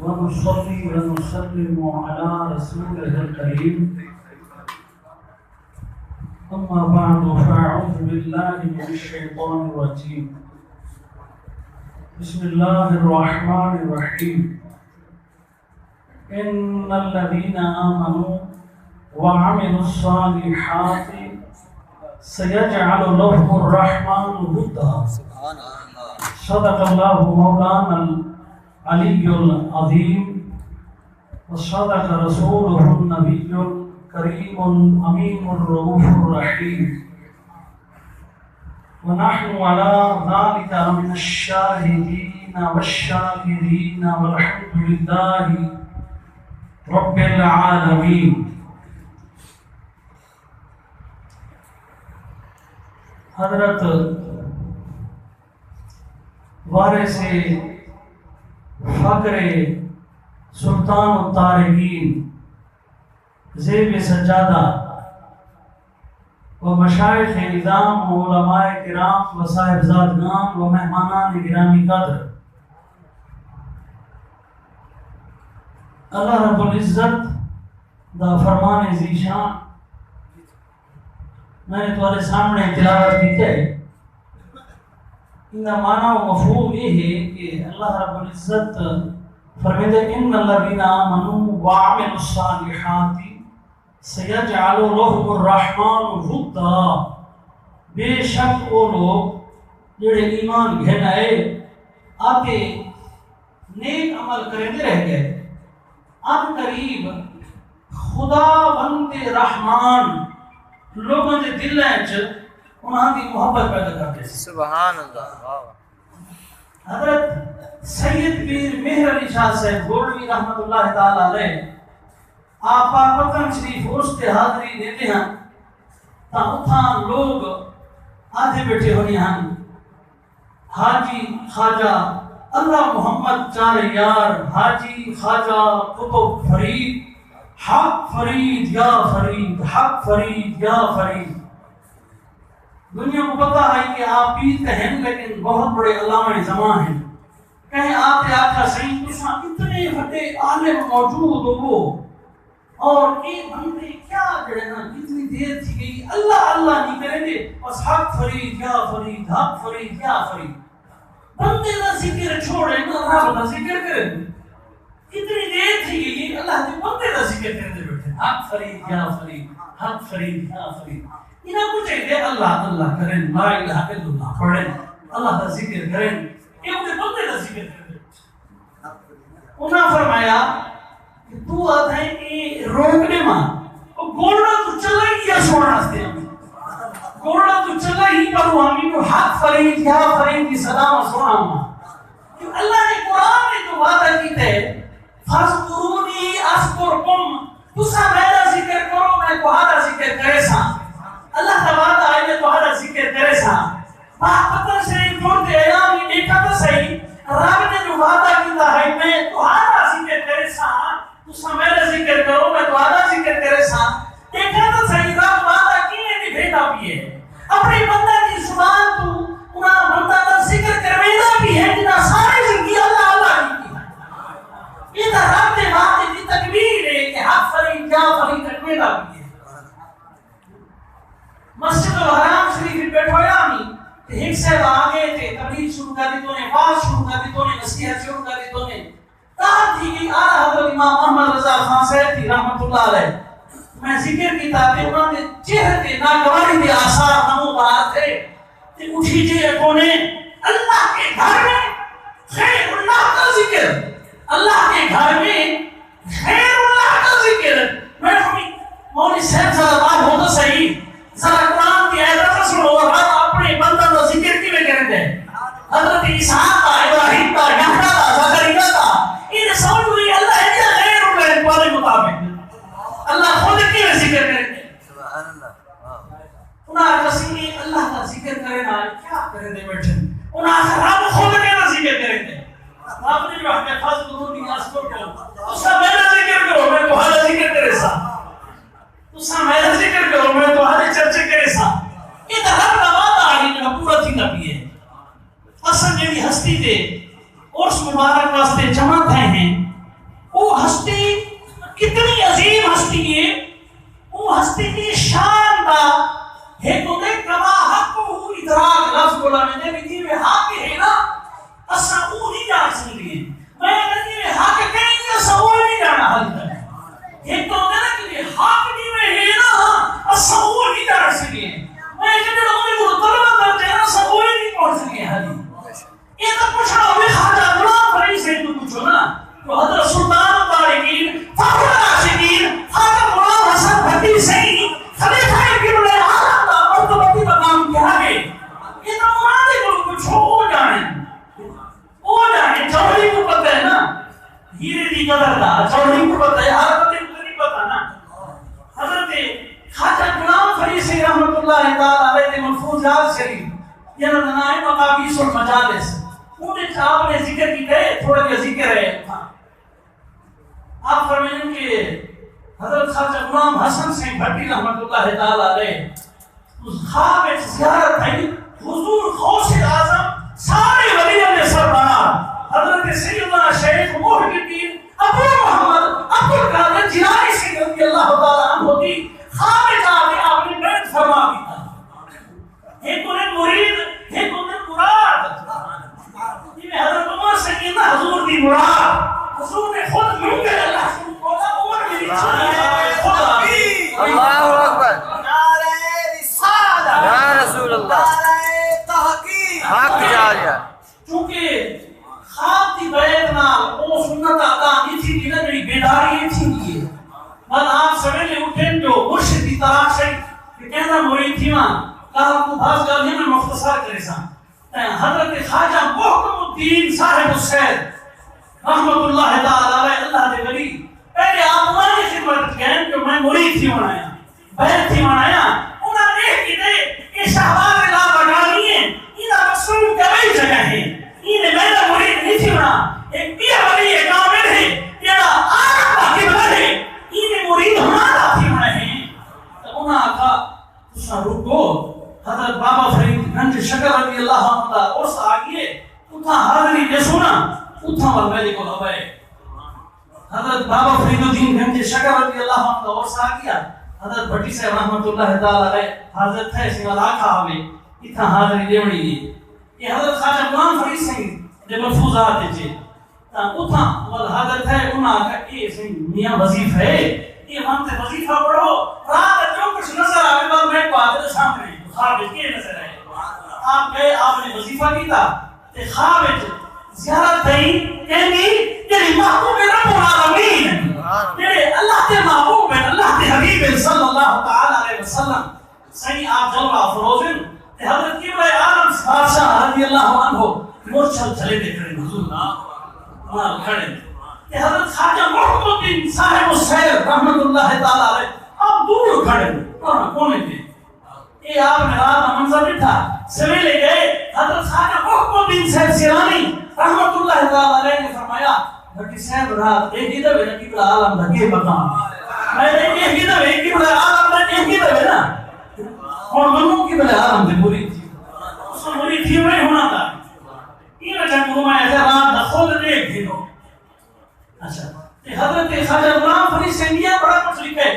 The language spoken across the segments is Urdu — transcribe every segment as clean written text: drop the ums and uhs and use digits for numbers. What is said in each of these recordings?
ونصلي ونسلم على رسوله الكريم أما بعد فأعوذ بالله من الشيطان الرجيم بسم الله الرحمن الرحيم إن الذين آمنوا وعملوا الصالحات سيجعل لهم الرحمن ودا صدق الله مولانا العلي العظيم وصدق رسوله النبي الكريم الأمين الرؤوف الرحيم ونحن على ذلك من الشاهدين والشاكرين والحمد لله رب العالمين. حضرت وارث فقر سلطان الطارقین زیب سجادہ و مشائخ اعظام و علماء کرام و صاحبزادگان و مہمانان گرامی قدر، اللہ رب العزت دا فرمان ذیشان میں نے تمہارے سامنے تلاوت کی ہے. ان کا معنی و مفہوم یہ ہے کہ اللہ رب العزت فرماتے ہیں ان الذین آمنوا وعملوا الصالحات سیجعل لهم الرحمن ودا. بے شک وہ لوگ جڑے ایمان گھن آئے آتے نیک عمل کرتے رہ گئے، ان قریب خدا بند رحمان لوگوں کے دل انہاں دی محبت پیدا کرتے. سبحان اللہ. حضرت سید پیر مہر علی شاہ صاحب گولوی رحمت اللہ تعالی علیہ آپ پاک وطن شریف اس تے حاضری دیتے ہیں تا اتھاں لوگ آدھے بیٹھے ہوئی ہیں حاجی خواجہ اللہ محمد چار یار، حاجی خواجہ قطب فرید، حق فرید یا فرید، حق فرید یا فرید. دنیا کو پتہ ہے کہ آپ پیر کہیں لیکن بہت بڑے علامہ زمان ہیں. کہیں آتے آقا صحیح تساں اتنے بڑے عالم موجود ہو اور یہ بندے کیا جڑے نا کتنی دیر تھی گئی اللہ اللہ نہیں کریں گے بس حق فرید یا فرید، حق فرید یا فرید. بندے کا ذکر چھوڑے نا رب کا ذکر کریں. کتنی دیر تھی گئی اللہ کے بندے کا ذکر کرتے بیٹھے حق فرید یا فرید، حق فرید یا فرید. انہاں کو چاہیے اللہ اللہ کریں، لا الہ الا اللہ پڑھیں، اللہ کا ذکر کریں، یہ ان کے بندے کا ذکر کریں. انہاں فرمایا کہ تو آتا ہے کہ روکنے ماں گوڑا تو چلا ہی کیا سوڑا ہستے ہیں، گوڑا تو چلا ہی کرو ہمیں تو حق فرید یا فرید کی سلام سوڑا ماں. اللہ نے قرآن میں تو وعدہ کی تھے فَاسْقُرُونِي أَسْقُرْكُمْ، تُسا میرا ذکر کرو میں تمہارا ذکر کرے سا. اللہ تعالیٰ آئے میں تمہارا ذکر کرے سا. پاک پتر شریف چھوڑتے ایام ہی دیکھا تو صحیح رب نے جو وعدہ کیتا ہے میں تمہارا ذکر کرے سا، تُسا میرا ذکر کرو میں تمہارا ذکر کرے سا. دیکھا تو صحیح رب وعدہ کینے نہیں بھیٹا بھی ہے اپنی بندہ کی زبان تو انہاں بندہ کا ذکر کرویدہ بھی ہے جنہاں سارے زندگی اللہ اللہ ہی کی ہے. یہ تو رب نے وعدے کی تکبیر ہے کہ حق فرید یا فرید کرویدہ بھی ہے. مسجد الحرام شریف بیٹھویا نہیں کہ ایک صاحب آگے تھے تبلیغ شروع کر دی تو نے، باز شروع کر دی تو نے، نصیحت شروع کر دی تو نے. تاہم تھی کہ آرہ حضرت امام محمد رضا خان صاحب تھی رحمت اللہ علیہ. میں ذکر کی تاکہ انہوں نے چہر کے ناگواری کے آثار نمو بنا تھے کہ اٹھی جے کونے اللہ کے گھر میں خیر اللہ کا ذکر، اللہ کے گھر میں خیر اللہ کا ذکر. میں مولوی صاحب ذرا بات ہو تو صحیح، ذرا قرآن کی آیت سنو اور اپنے بندہ کا ذکر کی میں کریں دیں. حضرت اسحاق کا، ابراہیم کا، یحییٰ کا، زکریا کا، انہیں سمجھ ہوئی اللہ ہے کہ غیر اللہ والے مطابق اللہ خود کی ذکر کریں گے. سبحان اللہ. انہاں کسی اللہ کا ذکر کریں نا کیا کریں دے بیٹھے، انہاں رب خود کے ذکر کریں گے. آپ نے جو ہمیں خاص قرون کی آسکر کو اس کا میرا ذکر کرو میں تمہارا ذکر کرے سا، اس کا میرا ذکر کرو میں تمہارے چرچے کرے سا. یہ تو ہر نواد آئی جو پورا تھی نبی ہے. اصل جیڑی ہستی دے اور اس مبارک واسطے جمع تھے ہیں وہ ہستی کتنی عظیم ہستی ہے، وہ ہستی کی شان دا ہے تو دے کما حق کو ادراک لفظ بولانے دے بھی میں حق ہے نا اسا وہ نہیں جان سکتے ہیں، میں نہیں حق کہیں گے اسا وہ نہیں جانا حل تک ایک تو دے نا کہ حق نہیں میں ہے نا اسا وہ نہیں جان سکتے ہیں، میں جنہوں نے وہ طلبہ کرتے ہیں اسا وہ نہیں پہنچ سکتے ہیں حلی یہ تو پوچھنا ہوئے خواجہ غلام فرید سے تو پوچھو نا تو حضرت سلطان بارکین فخر راشدین خواجہ غلام حسن بھٹی سے خلیفہ ابن العالم کا مرتبتی مقام کیا ہے، یہ تو مرادی کو کچھ ہو جانے چوڑی کو پتہ ہے نا ہیرے دی قدر دا چوڑی کو پتہ ہے ہر بندے کو نہیں پتہ نا۔ حضرت خواجہ غلام فرید سے رحمۃ اللہ تعالی علیہ محفوظات شریف یہ نام مقابیس المجالس انہیں آپ نے ذکر کی گئے تھوڑا یہ ذکر ہے آپ فرمائیں کہ حضرت خواجہ غلام حسن سے بھٹی رحمۃ اللہ تعالی علیہ اس خواب میں زیارت ہے حضور غوث اعظم سارے ولیوں نے سربراہ حضرت سیدنا شیخ محی الدین ابو محمد عبد القادر جیلانی سے رضی اللہ تعالی عنہ کی خواب میں جا کے آپ نے بیعت فرما دی تھا، ایک انہیں مرید ایک انہیں مراد، یہ حضرت عمر سیدنا حضور دی مراد حضور نے خود مل کے اللہ سے بولا عمر میری خدا اللہ اکبر نعرہ رسالہ یا رسول اللہ نعرہ تحقیق حق جاریہ چونکہ خواب دی بیعت نال او سنت ادا نہیں تھی کہ نہ بیداری تھی کی بل آپ سویرے اٹھیں جو مرشد کی طرح سے کہ کہنا مرید تھی ماں کہا کو بھاس گا نہیں میں مختصر کرے سا حضرت خواجہ محکم الدین صاحب السید رحمت اللہ تعالی علیہ اللہ دے ولی پہلے آپ ہماری خدمت گئے کہ میں مرید تھی بنایا بیعت تھی بنایا انہوں نے دیکھ کی دے یہ شہباز اللہ بگانی ہے انہاں مقصود کبھی جگہ ہے انہیں میرا مرید نہیں تھی بنا ایک پیر ولی ایک کامل ہے یہ آرام باقی بنا ہے انہیں مرید ہمارا تھی بنا ہے تو انہوں نے کہا اس نے رکو حضرت بابا فرید گنج شکر رضی اللہ عنہ اور سے آگئے اتھا حاضری دے سونا اتھا وال میرے کو لبائے حضرت بابا فرید الدین گنج شکر رضی اللہ عنہ اور سے آگیا حضرت بھٹی صاحب رحمت اللہ تعالی علیہ حضرت تھے سنگل آکھا ہوئے اتھا حاضری دیوڑی دی یہ حضرت خواجہ غلام فرید سنگھ جو ملفوظات دے چھے اتھا وال حضرت ہے انہاں آکھا اے سنگھ میاں وظیف ہے یہ ہم سے وظیفہ پڑھو رات جو کچھ نظر آئے بعد میں کو آدھے سامنے خواب کے نظر آئے آپ گئے آپ نے وظیفہ کی تھا تے خواب زیارت تھی کہنی تیری محبوب رب العالمین تیرے اللہ کے محبوب اللہ کے حبیب صلی اللہ تعالی علیہ وسلم صحیح آپ جلوہ فروزن تے حضرت قبلہ عالم بادشاہ رضی اللہ عنہ مرچل چلے دے کرے حضور ہاں کھڑے تے حضرت خواجہ محکم الدین صاحب السید رحمت اللہ تعالی علیہ آپ دور کھڑے کونے تھے یہ آپ نے رات کا منظر بھی تھا سویلے گئے حضرت خواجہ محکم الدین صاحب سیلانی رحمت اللہ تعالی علیہ نے فرمایا بھٹی صاحب رات ایک ہی دفعہ قبلہ عالم دھکے مقام میں نے ایک ہی دفعہ قبلہ عالم دھکے ایک ہی دفعہ نا اور منوں قبلہ عالم دے مرید تھی اس کو مرید تھی وہی ہونا تھا یہ وجہ کو میں ایسے رات دا خود دیکھ دے دو اچھا حضرت خواجہ غلام فرید سنگھ بڑا کچھ لکھے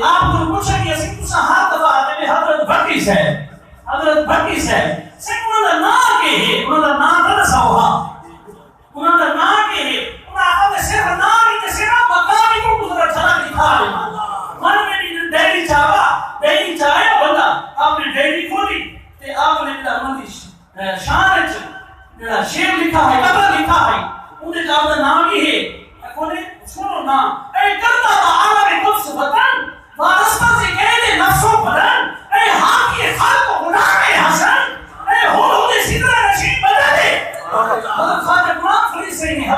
آپ کو پوچھا کہ اسی تسا ہر دفعہ آتے میں حضرت بھٹی سے انہوں نے نام کے ہے انہوں نے نام کا سوہا انہوں نے نام کے ہے انہوں نے صرف نام ہی صرف مقامی کو گزرا چلا دکھا رہے من میں ڈیری چاہیا بندہ آپ نے ڈیری کھولی تے آپ نے میرا مندی شان جڑا شیر لکھا ہے قبر لکھا ہے انہیں جاب نام ہی ہے کونے سنو نا اے کرتا عالم قدس وطن وارثہ سے کہنے نفس و بدن اے حاکی خلق و غلام حسن اے حدود سدرہ نشین بدن حضرت خواجہ غلام فرید سنگھ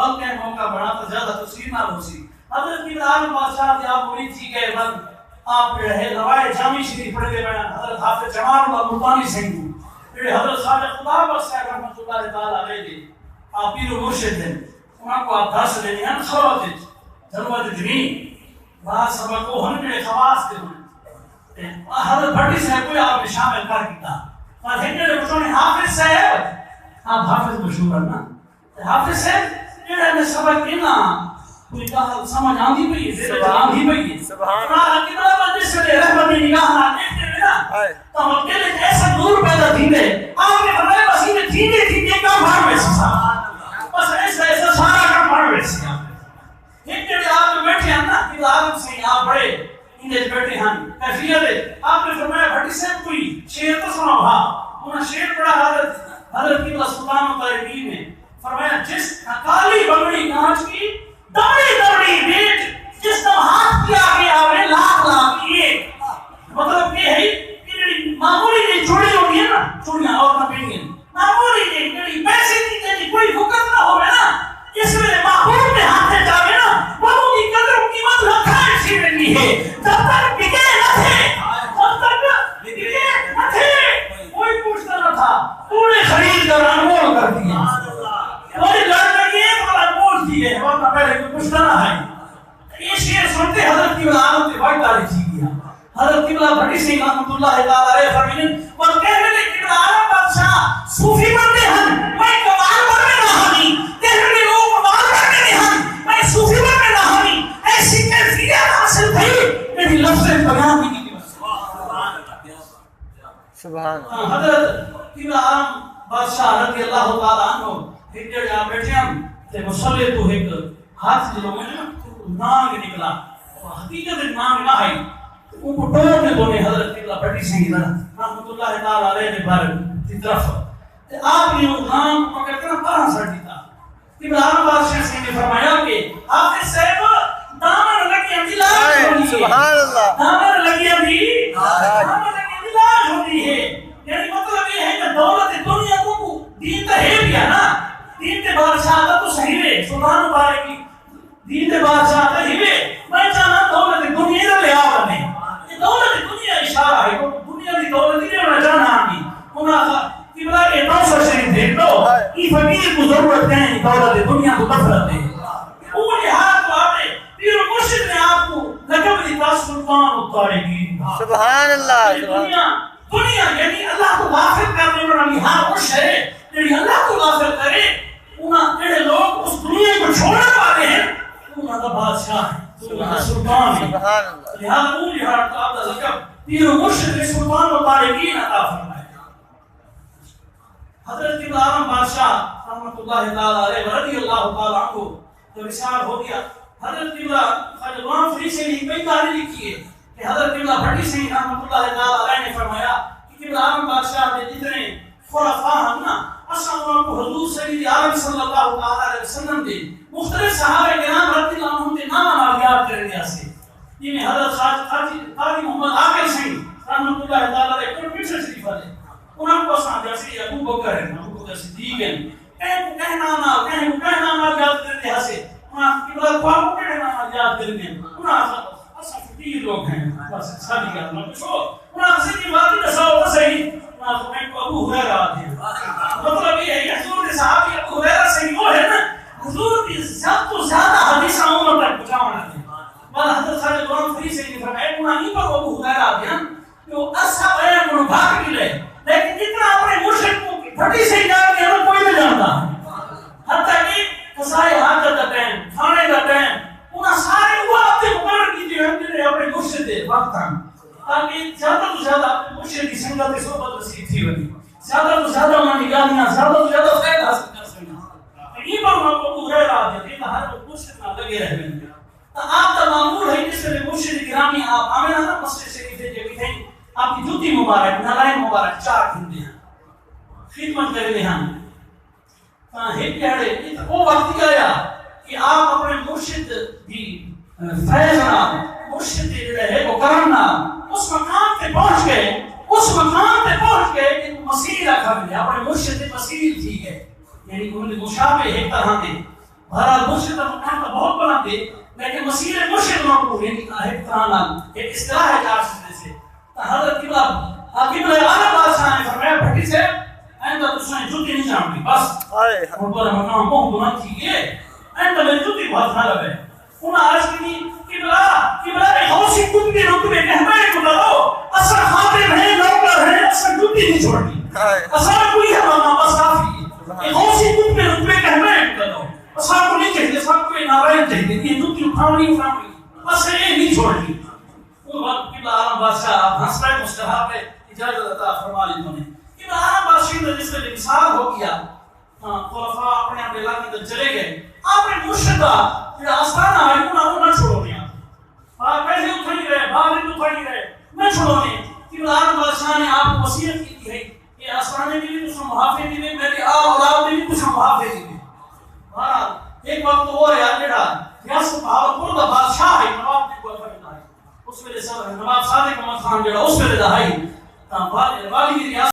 بلکہ موقع بنا تو زیادہ تصویر نہ ہو سی حضرت کی عالم بادشاہ دی آپ مرید تھی گئے بل آپ رہے روایت جامع شریف پڑھ کے بیان حضرت حافظ جمال اللہ ملتانی سنگھ جو حضرت خواجہ خدا بخش صاحب رحمۃ اللہ تعالی علیہ دے آپ پیر و مرشد ہیں انہاں کو آپ دس لینی ہیں خلوت ضرورت جمی بعض سبق کو ہن کے خواص کے حضرت بھٹی صاحب کو آپ نے شامل کر دیتا اور ہندے بچوں نے حافظ صاحب آپ حافظ مشہور ہیں نا حافظ صاحب جڑا نے سبق دینا کوئی کہا سمجھ آندی پئی ہے آندی پئی ہے سبحان اللہ کی بڑا مجلس سے رحمت کی نگاہ نہ دیکھتے ہیں نا تو ہم دل میں ایسا نور پیدا تھیندے آپ نے فرمایا بس یہ تھیندے تھیندے کام بھر ویسا بس ایسا سارا کام بھر ویسا ایک جڑے آپ بیٹھے ہیں نا کہ عالم سے آپ بڑے اندے بیٹھے ہیں کیفیت آپ نے فرمایا بھٹی صاحب کوئی شعر تو سناؤ ہاں انہاں شعر پڑھا حضرت کی سلطان طارقی نے فرمایا جس کالی بگڑی کانچ کی دوڑی دوڑی بیٹ جس کا ہاتھ کیا گیا آوے لاکھ لاکھ ایک مطلب یہ ہے کہ معمولی نہیں چوڑی ہوتی ہے نا چوڑیاں اور نہ پہنی ہیں معمولی نہیں پیسے کی دیتی کوئی حکم نہ ہوگا نا اس میں محبوب نے ہاتھ جاوے نا وہ کی قدر قیمت رکھا اسی میں نہیں ہے جب تک بکے نہ تھے جب تک بکے نہ تھے کوئی پوچھتا نہ تھا پورے خرید کر انمول کر دیا کوئی لڑ لگی ہے تو انمول دیے ورنہ پہلے کوئی پوچھتا نہ ہے یہ شعر سنتے حضرت کی عالم کے بھائی تاریخ ہی گیا حضرت قبلہ بھٹی سنگھ رحمۃ اللہ تعالی علیہ فرمائیں اور کہنے لگے کہ عالم بادشاہ صوفی بندے ہیں میں کمال بننے نہ ہمی کہنے لگے وہ کمال بننے نہیں ہیں میں صوفی بننے نہ ہمی ایسی کیفیت حاصل تھی میری لفظ بیان نہیں کی سبحان حضرت قبلہ عالم بادشاہ رضی اللہ تعالی عنہ ایک جگہ بیٹھے ہم تے مصلی تو ایک ہاتھ جلو میں نانگ نکلا حقیقت نانگ نہ آئی ان کو ٹوڑ نے دونے حضرت قبلہ بھٹی سنگھ رحمۃ اللہ تعالی علیہ نے بار کی طرف آپ نے وہ نام پکڑ کر پرا سڑ دیتا قبلہ عالم بادشاہ سنگھ نے فرمایا کہ حافظ صاحب دامن لگی اندلاج سبحان اللہ دامن لگی اندلاج ہوتی ہے یعنی مطلب یہ ہے کہ دولت دنیا کو دین تو ہے بھی ہے نا دین کے بادشاہ کا تو صحیح ہے سلطان مبارک کی دین کے بادشاہ کا ہی ہے میں چاہنا دولت دنیا کا لے آؤ نہیں یہ دولت دنیا اشارہ ہے دنیا کی دولت نہیں ہونا چاہنا آنگی انہاں قبلہ کے توسر شریف دیکھ لو یہ فقیر کو ضرورت ہے دولت دنیا کو نفرت ہے وہ لحاظ کو آپ نے پیر و مرشد نے آپ کو لقب دیتا سلطان طارقی سبحان اللہ دنیا یعنی اللہ کو غافل کرنے والا یہاں خوش ہے یعنی اللہ کو غافل کرے انہاں جڑے لوگ اس دنیا کو چھوڑنے والے ہیں انہاں کا بادشاہ ہے سلطان ہے لہذا وہ لحاظ کا آپ کا لقب پیر و مرشد نے سلطان و طارقین عطا فرمایا حضرت قبلہ عالم بادشاہ رحمۃ اللہ تعالی علیہ رضی اللہ تعالی عنہ جب وصال ہو گیا حضرت قبلہ خواجہ غلام فرید سے ایک کئی تاریخ لکھی ہے کہ حضرت قبلہ بھٹی سنگھ رحمۃ اللہ تعالی علیہ نے فرمایا کہ قبلہ عالم بادشاہ نے جتنے خلفاء ہیں نا اصلا کو حضور سید عالم صلی اللہ تعالی علیہ وسلم دے مختلف صحابہ کرام رضی اللہ عنہم کے نام نام یاد کرنے واسطے جن میں حضرت قاضی محمد عاقل سنگھ رحمۃ اللہ تعالی علیہ کو پیچھے شریف ہے انہاں کو ساتھ جیسے ابو بکر ہے ابو بکر صدیق ہے کہنا نہ یاد کرتے ہسے انہاں قبلہ کو کہنا نہ یاد کرتے انہاں اصل فقیر لوگ ہیں بس ساری گل نہ پوچھو انہاں سے کی بات دساؤ تو صحیح انہاں کو میں کو ابو ہریرہ ہے مطلب یہ ہے کہ حضور کے صحابی ابو ہریرہ سے وہ ہے نا حضور کی زیادہ حدیث امت تک پہنچانا ہے بل حضرت خواجہ غلام فرید سے فرمایا انہاں نہیں پر ابو ہریرہ ہیں کہ وہ اصحاب ہیں انہوں بھاگ ملے لیکن جتنا اپنے مرشد کو بھٹی سے جان کے ہمیں کوئی نہیں جانتا حتیٰ کہ قضائے حاجت کا ٹائم کھانے کا ٹائم انہاں سارے وہ اپنے مقرر کیجئے ہم نے اپنے مرشد دے وقت ہم تاکہ زیادہ تو زیادہ اپنے مرشد کی سنگت صحبت نصیب تھی بنی زیادہ تو زیادہ انہوں نے گالیاں زیادہ تو زیادہ خیر حاصل کر سکنا یہ پر انہوں کو غیر آدھے کہ ہر مرشد نہ لگے رہ گئے تو آپ کا معمول ہے جس میں مرشد گرامی آپ آمینہ نا مسجد شریف سے جو بھی آپ کی جوتی مبارک نالائن مبارک چار گھنٹے ہیں خدمت کرتے ہیں ایک کہڑے وہ وقت آیا کہ آپ اپنے مرشد کی فیضنا مرشد جو ہے وہ کرنا اس مقام پہ پہنچ گئے کہ مسیح رکھا گیا اپنے مرشد مسیح تھی ہے یعنی انہوں نے مشابہ ایک طرح دے بہرحال مرشد کا مقام تو بہت بلند ہے، لیکن مسیح مرشد مقبول یعنی ایک طرح نال ایک اصطلاح ہے چار سدے سے. حضرت قبلہ قبلہ عالم بادشاہ نے فرمایا بھٹی سے ایندا تساں جوتی نہیں جانتی بس ہن پر مقام بہت بلند تھی ہے ایندا میں جوتی بہت نہ لگے انہاں عرض کی قبلہ غوثی کتنے رتبے کہتے کو لو اصل خاطر ہے نوکر ہے اصل جوتی نہیں چھوڑنی اصل کوئی ہے مانا بس کافی ہے غوثی کتنے رتبے کہتے کو لو اصل کو نہیں چاہیے سب کو نارائن چاہیے یہ جوتی اٹھاونی بس یہ نہیں چھوڑنی. وہ وقت قبلہ عالم بادشاہ ہنس رہے مسکرا پہ اجازت عطا فرما لی انہوں نے. قبلہ عالم بادشاہ نے جس میں مثال ہو گیا خلفاء اپنے اپنے علاقے تک چلے گئے آپ نے مرشد کا جو آستانہ ہے انہوں نہ چھوڑو گیا پیسے اٹھائی رہے بھاگے اٹھائی رہے نہ چھوڑو گے. قبلہ عالم بادشاہ نے آپ کو وصیت کی ہے کہ آستانے میں بھی کچھ محافظ دیے میری اولاد میں بھی کچھ محافظ دیے. ایک وقت وہ ہے جڑا ریاست بہاولپور کا بادشاہ ہے نواب نے کوئی فرق نہیں اس ویلے نواب صادق احمد خان جڑا اس ویلے دا ہے والی ریاست